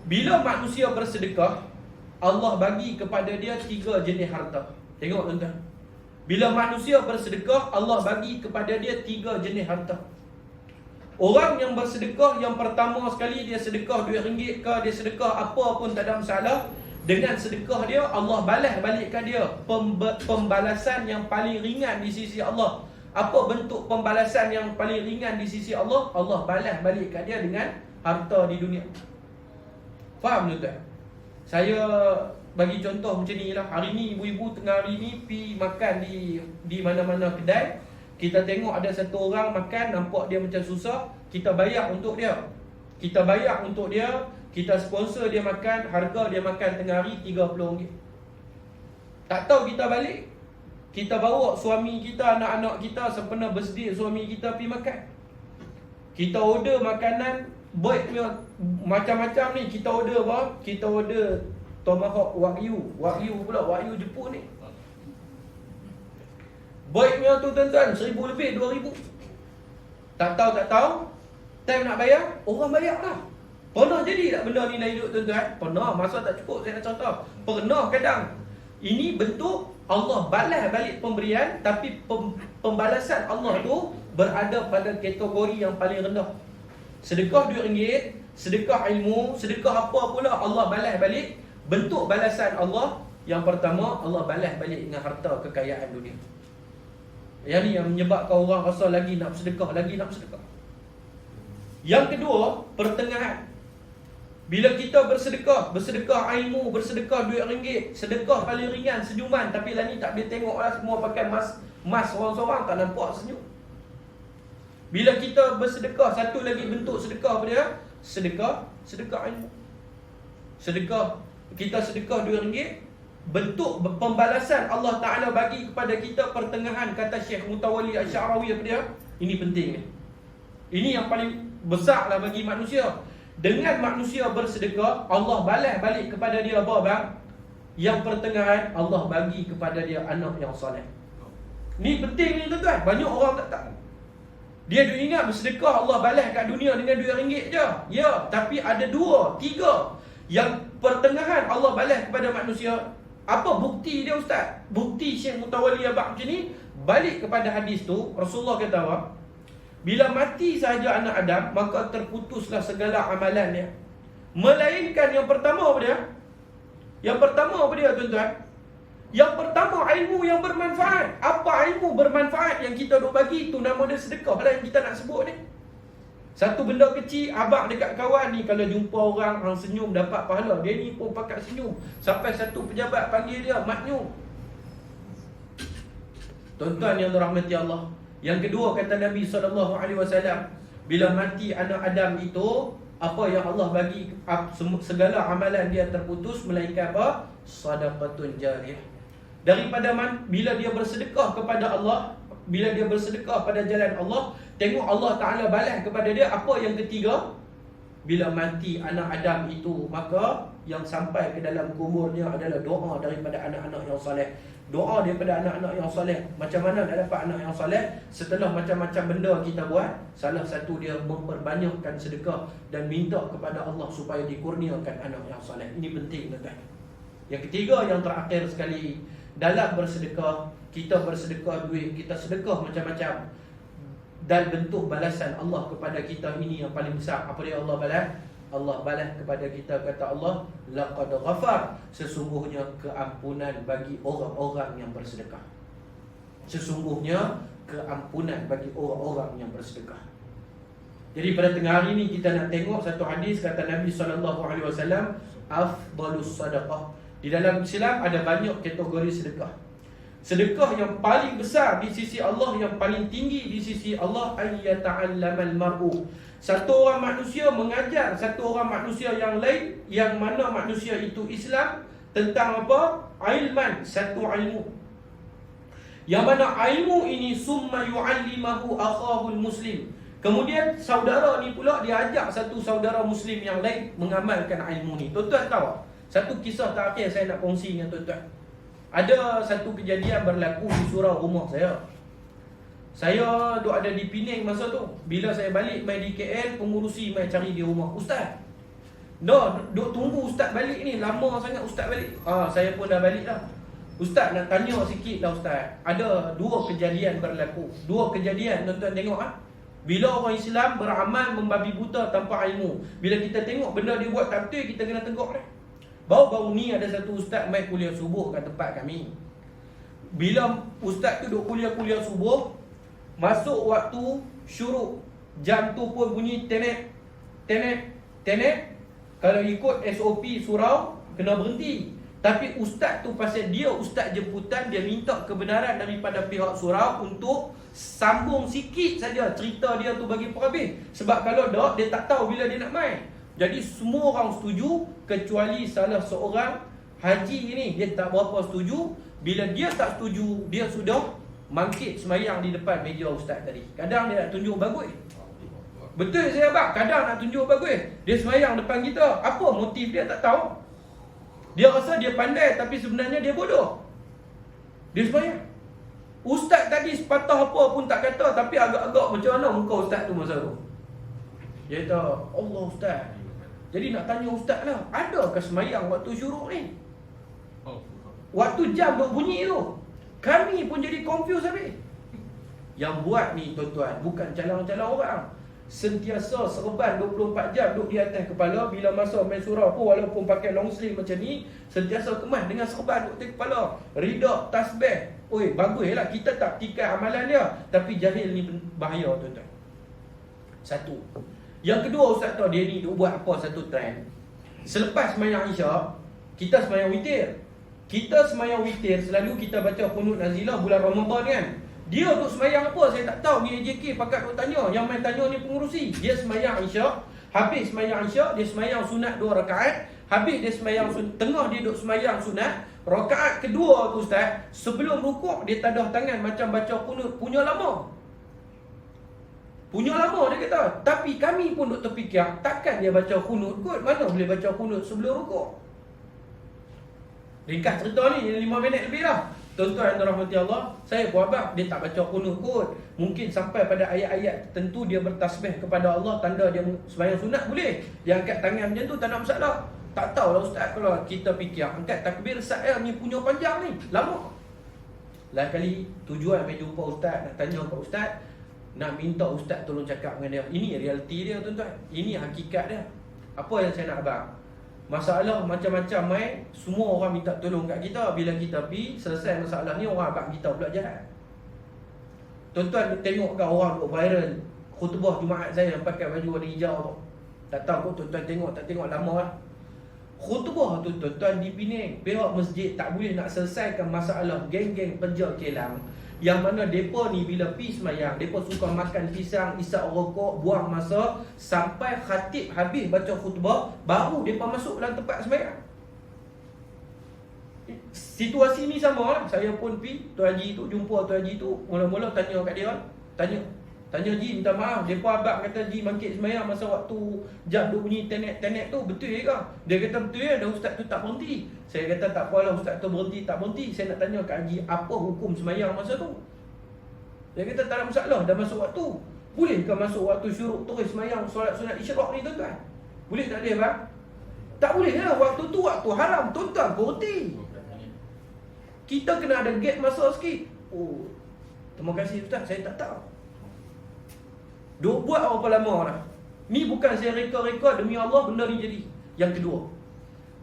bila manusia bersedekah, Allah bagi kepada dia 3 jenis harta. Tengok tuan-tuan. Bila manusia bersedekah, Allah bagi kepada dia 3 jenis harta. Orang yang bersedekah, yang pertama sekali dia sedekah RM2 ke, dia sedekah apa pun tak ada masalah. Dengan sedekah dia, Allah balas balikkan dia pembalasan yang paling ringan di sisi Allah. Apa bentuk pembalasan yang paling ringan di sisi Allah? Allah balas balikkan dia dengan harta di dunia. Faham tuan-tuan? Saya bagi contoh macam ni lah. Hari ni ibu-ibu tengah hari ni pi makan di mana-mana kedai. Kita tengok ada satu orang makan, nampak dia macam susah, kita bayar untuk dia. Kita bayar untuk dia, kita sponsor dia makan, harga dia makan tengah hari RM30. Tak tahu kita balik, kita bawa suami kita, anak-anak kita, sempena birthday suami kita pi makan. Kita order makanan, macam-macam ni. Kita order apa? Kita order tomahawk wagyu pula, wagyu Jepun ni. Baiknya tu tuan-tuan, 1,000 lebih, 2,000. Tak tahu time nak bayar, orang bayar lah. Pernah jadi tak benda ni nak hidup tuan-tuan? Pernah, masa tak cukup saya nak contoh. Pernah kadang. Ini bentuk Allah balas balik pemberian, tapi pembalasan Allah tu berada pada kategori yang paling rendah. Sedekah RM2, sedekah ilmu, sedekah apa pula, Allah balas balik. Bentuk balasan Allah, yang pertama, Allah balas balik dengan harta kekayaan dunia. Yang ni yang menyebabkan orang rasa lagi nak bersedekah, lagi nak bersedekah. Yang kedua, pertengahan. Bila kita bersedekah ilmu, bersedekah RM2, sedekah paling ringan, senyuman. Tapi lah ni tak boleh tengok lah, semua pakai mask orang-orang, tak nampak senyum. Bila kita bersedekah, satu lagi bentuk sedekah apa dia? Sedekah ilmu. Sedekah, kita sedekah RM2, bentuk pembalasan Allah Ta'ala bagi kepada kita pertengahan. Kata Syekh Mutawalli Asy-Sya'rawi apa dia? Ini penting. Ini yang paling besar lah bagi manusia. Dengan manusia bersedekah, Allah balas balik kepada dia apa bang? Yang pertengahan, Allah bagi kepada dia anak yang soleh. Ni penting ni tuan-tuan. Banyak orang tak tahu. Dia duk ingat bersedekah Allah balas kat dunia dengan RM2 je. Ya, tapi ada 2, 3. Yang pertengahan Allah balas kepada manusia. Apa bukti dia ustaz? Bukti Syekh Mutawalli abang macam ni, balik kepada hadis tu. Rasulullah kata apa? Bila mati sahaja anak Adam, maka terputuslah segala amalan dia, melainkan yang pertama apa dia? Yang pertama apa dia tuan-tuan? Yang pertama, ilmu yang bermanfaat. Apa ilmu bermanfaat yang kita duk bagi? Itu nama dia sedekah lah yang kita nak sebut ni. Satu benda kecil, abang dekat kawan ni, kalau jumpa orang senyum dapat pahala. Dia ni pun pakat senyum. Sampai satu pejabat panggil dia maknyum. Tuan-tuan yang dirahmati Allah. Yang kedua kata Nabi SAW, bila mati anak Adam itu, apa yang Allah bagi, segala amalan dia terputus, melainkan apa? Sadaqatun jariyah. Daripada bila dia bersedekah kepada Allah, bila dia bersedekah pada jalan Allah, tengok Allah Ta'ala balas kepada dia. Apa yang ketiga? Bila mati anak Adam itu, maka yang sampai ke dalam kuburnya adalah doa daripada anak-anak yang saleh. Doa daripada anak-anak yang saleh. Macam mana nak dapat anak yang saleh? Setelah macam-macam benda kita buat, salah satu dia memperbanyakkan sedekah dan minta kepada Allah supaya dikurniakan anak yang saleh. Ini penting, tuan-tuan. Yang ketiga, yang terakhir sekali, dalam bersedekah, kita bersedekah duit, kita sedekah macam-macam, dan bentuk balasan Allah kepada kita ini yang paling besar. Apa dia Allah balas? Allah balas kepada kita, kata Allah, laqad ghafar, sesungguhnya keampunan bagi orang-orang yang bersedekah. Sesungguhnya keampunan bagi orang-orang yang bersedekah. Jadi pada tengah hari ini kita nak tengok satu hadis, kata Nabi SAW, afdalus sadaqah. Di dalam Islam ada banyak kategori sedekah. Sedekah yang paling besar di sisi Allah, yang paling tinggi di sisi Allah, ayyata'allamal mar'u, satu orang manusia mengajar satu orang manusia yang lain, yang mana manusia itu Islam, tentang apa? Ilman, satu ilmu. Yang mana ilmu ini summa yu'allimahu akhahul muslim. Kemudian saudara ni pula dia ajak satu saudara muslim yang lain mengamalkan ilmu ni. Tuan-tuan tahu, satu kisah terakhir saya nak kongsi dengan tuan-tuan. Ada satu kejadian berlaku di surau rumah saya. Saya duk ada di Penang masa tu. Bila saya balik main di KL, pengurusi main cari di rumah. Ustaz, duk tunggu ustaz balik ni, lama sangat ustaz balik. Saya pun dah balik dah. Ustaz nak tanya sikit dah ustaz. Ada dua kejadian berlaku. Dua kejadian, tuan-tuan tengok Bila orang Islam beramal membabi buta tanpa ilmu. Bila kita tengok benda dia buat tak betul, kita kena tegur dah. Baru-baru ni ada satu ustaz main kuliah subuh kat tempat kami. Bila ustaz tu duk kuliah subuh, masuk waktu syuruk, jam tu pun bunyi tenet. Kalau ikut SOP surau, kena berhenti. Tapi ustaz tu pasal dia ustaz jemputan, dia minta kebenaran daripada pihak surau untuk sambung sikit saja cerita dia tu bagi perhabis. Sebab kalau tak, dia tak tahu bila dia nak main. Jadi semua orang setuju, kecuali salah seorang haji ini, dia tak berapa setuju. Bila dia tak setuju, dia sudah mangkit semayang di depan meja ustaz tadi. Kadang dia nak tunjuk bagus. Betul saya abang, kadang nak tunjuk bagus. Dia semayang depan kita. Apa motif dia tak tahu. Dia rasa dia pandai, tapi sebenarnya dia bodoh. Dia semayang. Ustaz tadi sepatah apa pun tak kata, tapi agak-agak macam mana muka ustaz tu masa tu. Dia kata, Allah ustaz. Jadi nak tanya ustaz lah, adakah semayang waktu syuruk ni? Waktu jam duk bunyi tu. Kami pun jadi confused habis. Yang buat ni tuan-tuan, bukan calang-calang orang. Sentiasa serban 24 jam duduk di atas kepala. Bila masa main surau pun, walaupun pakai long sleeve macam ni, sentiasa kemas dengan serban duduk di kepala. Rida, tasbih. Oi, baguslah kita tak tikai amalan dia. Tapi jahil ni bahaya tuan-tuan. Satu. Yang kedua, ustaz tahu dia ni duk buat apa satu trend. Selepas semayang Isyak, kita semayang witir. Kita semayang witir, selalu kita baca Qunut Nazilah bulan Ramadan kan. Dia duk semayang apa saya tak tahu. Ni AJK pakat duk tanya. Yang main tanya ni pengurusi. Dia semayang Isyak. Habis semayang Isyak, dia semayang sunat 2 rakaat. Habis dia semayang tengah dia duk semayang sunat, rakaat kedua tu ustaz, sebelum rukuk dia tadah tangan macam baca Qunut. Punya lama dia kata. Tapi kami pun duk terfikir, takkan dia baca Qunut kot. Mana boleh baca Qunut sebelum rukuk. Ringkas cerita ni 5 minit lebih dah. Tuan-tuan yang dirahmati Allah, saya pun abang, dia tak baca Qunut kot. Mungkin sampai pada ayat-ayat tentu dia bertasbih kepada Allah, tanda dia sembahyang sunat boleh. Dia angkat tangan macam tu, tak nak masalah. Tak tahulah ustaz, kalau kita fikir angkat takbir saya ni punya panjang ni, lama. Lain kali tujuan main jumpa ustaz, nak tanya kat ustaz, nak minta ustaz tolong cakap dengan dia. Ini realiti dia tuan-tuan. Ini hakikat dia. Apa yang saya nak abang? Masalah macam-macam semua orang minta tolong kat kita. Bila kita pergi selesai masalah ni, orang agak kita pula jahat. Tuan-tuan tengok kan orang buat viral khutbah Jumaat saya yang pakai baju warna hijau tu. Tak tahu kot tuan-tuan tengok, tak tengok lama lah. Khutbah tu tuan-tuan di Penang, pihak masjid tak boleh nak selesaikan masalah geng-geng kerja kelang. Yang mana mereka ni bila pergi semayang, mereka suka makan pisang, isap rokok, buang masa, sampai khatib habis baca khutbah, baru mereka masuk dalam tempat semayang. Situasi ni sama lah. Saya pun pergi, Tuan Haji tu, jumpa Tuan Haji tu, mula-mula tanya kat dia, Tanya Ji, minta maaf, mereka abang kata Ji bangkit semayang masa waktu jam duk bunyi tenet-tenet tu, betul ke? Dia kata betul ya, dah ustaz tu tak berhenti. Saya kata tak apalah, ustaz tu berhenti tak berhenti, saya nak tanya kat Haji, apa hukum semayang masa tu? Dia kata tak ada masalah, dah masuk waktu. Bolehkah masuk waktu syuruk terus semayang solat sunat isyraq ni tuan-tuan? Boleh tak boleh bang? Tak boleh lah, waktu tu waktu haram, tuan-tuan berhenti. Kita kena ada gap masa sikit. Oh, terima kasih ustaz, saya tak tahu. Duk buat berapa lama dah. Ni bukan saya reka-reka, demi Allah benda ni jadi. Yang kedua,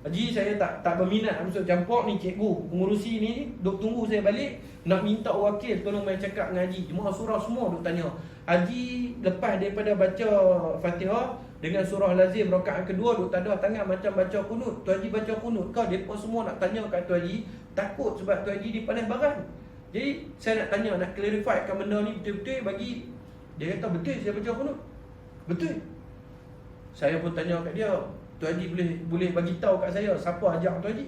Haji saya tak berminat masuk campur ni, cikgu pengurusi ni duk tunggu saya balik, nak minta wakil tolong main cakap dengan Haji. Jemaah surah semua duk tanya. Haji lepas daripada baca Fatihah dengan surah lazim rakaat kedua, duk tanda tangan macam baca kunut. Tuan Haji baca kunut kau, depa semua nak tanya kat Tuan Haji, takut sebab Tuan Haji dipanas baran. Jadi saya nak tanya, nak clarify kat benda ni betul-betul bagi. Dia kata betul saya baca kunut. Betul. Saya pun tanya kat dia, Tuan Haji boleh bagi tahu kat saya siapa ajak Tuan Haji?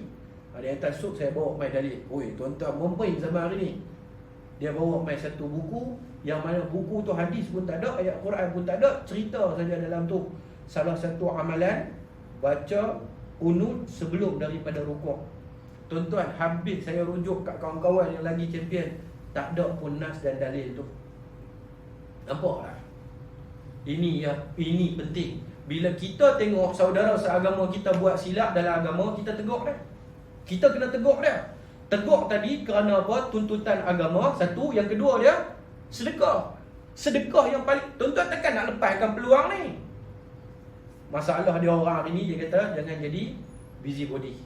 Dia kata esok saya bawa mai dalil. Oi tuan-tuan membaik zaman hari ni. Dia bawa mai satu buku yang mana buku tu hadis pun tak ada, ayat Quran pun tak ada, cerita saja dalam tu. Salah satu amalan baca kunut sebelum daripada rukuk. Tuan-tuan, habis saya rujuk kat kawan-kawan yang lagi champion, tak ada pun nas dan dalil tu. Nampak tak? Ini penting. Bila kita tengok saudara seagama kita buat silap dalam agama, kita tegur dia. Kita kena tegur dia. Tegur tadi kerana apa? Tuntutan agama. Satu. Yang kedua dia sedekah. Sedekah yang paling, tuan-tuan takkan nak lepaskan peluang ni. Masalah dia orang hari ni, dia kata jangan jadi busybody.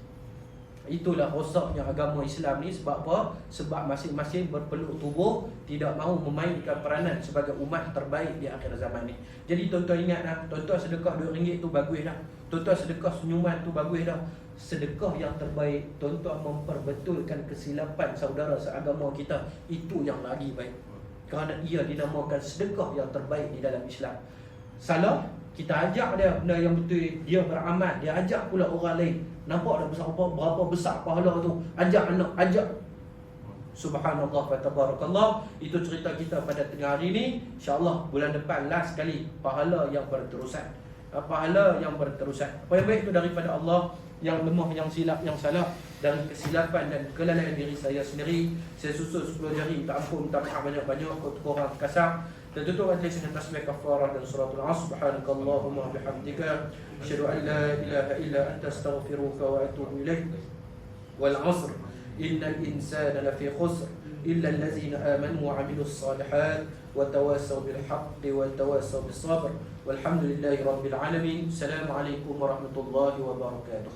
Itulah rosaknya agama Islam ni. Sebab apa? Sebab masing-masing berpeluk tubuh, tidak mahu memainkan peranan sebagai umat terbaik di akhir zaman ni. Jadi tuan-tuan ingat dah, tuan-tuan sedekah RM2 tu bagus dah. Tuan-tuan sedekah senyuman tu bagus dah. Sedekah yang terbaik, tuan-tuan memperbetulkan kesilapan saudara seagama kita, itu yang lagi baik. Kerana ia dinamakan sedekah yang terbaik di dalam Islam. Salah, kita ajak dia benda yang betul, dia beramal, dia ajak pula orang lain. Nampak dah berapa besar pahala tu. Ajak anak, ajak. Subhanallah wa tabarakallah. Itu cerita kita pada tengah hari ni. InsyaAllah bulan depan last sekali pahala yang berterusan. Pahala yang berterusan. Apa yang baik itu daripada Allah, yang lemah, yang silap, yang salah, dari kesilapan dan kelalaian diri saya sendiri. Saya susul 10 jari, minta ampun, minta maaf banyak-banyak, kurang kasar. Dan tutup majlis dengan tasbih kafarah dan suratul Asr. Subhanakallahumma bihamdika asyhadu an la ilaha illa anta astaghfiruka wa atubu ilaik. Wal 'asr innal insana lafi khusr illa allazina amanu wa 'amilus salihat wa tawassaw bil haqqi wa tawassaw bis sabr. Walhamdulillahi rabbil alamin. Assalamualaikum warahmatullahi wabarakatuh.